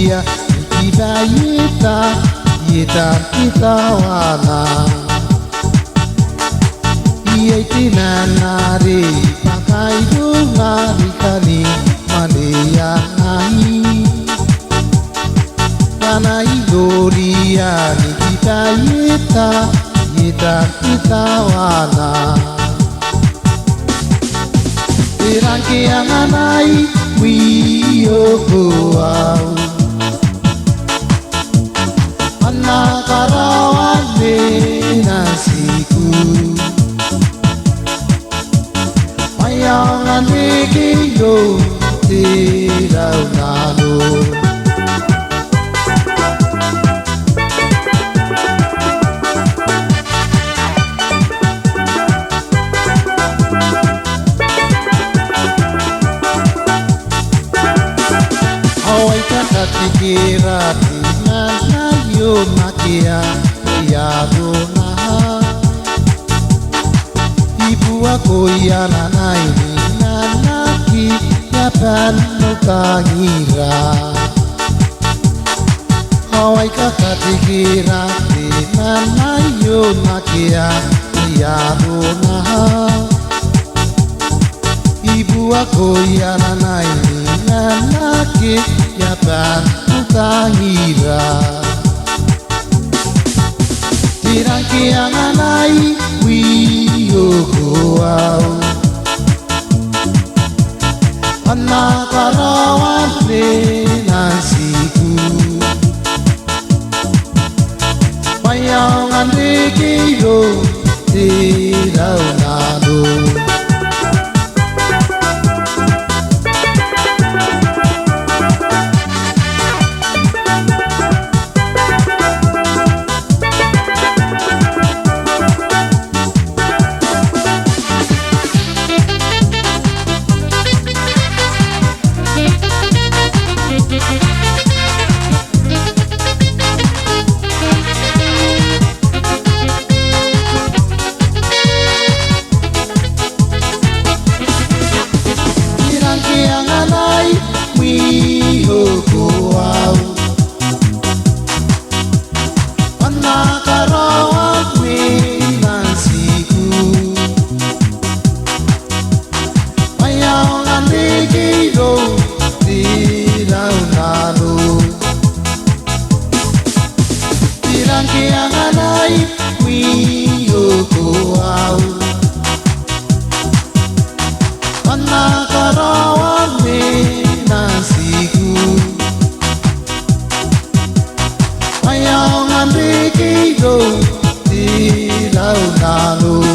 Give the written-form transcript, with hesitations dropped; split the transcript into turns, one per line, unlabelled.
gloria Kita kita wana Iai tinanare pakai dungari kani Manea nai Tanai gloria kita wana Irangke anganai wiyoko Nakarawan nasiku Mayangan likiyo Tiraw nalo Awai kakatikira Yo makia ya dona Ibu aku ya nanai nanaki ya panu kangira Hawai kakatikira nanai yo makia ya dona Ibu aku ya nanai nanaki ya panu kangira Tirangke anganai wiyoko au Nakarawan nasiku Mayangan likiyo Tiraw nalo Tirangke anganai wiyoko au Nakarawan nasiku Mayangan likiyo Tiraw nalo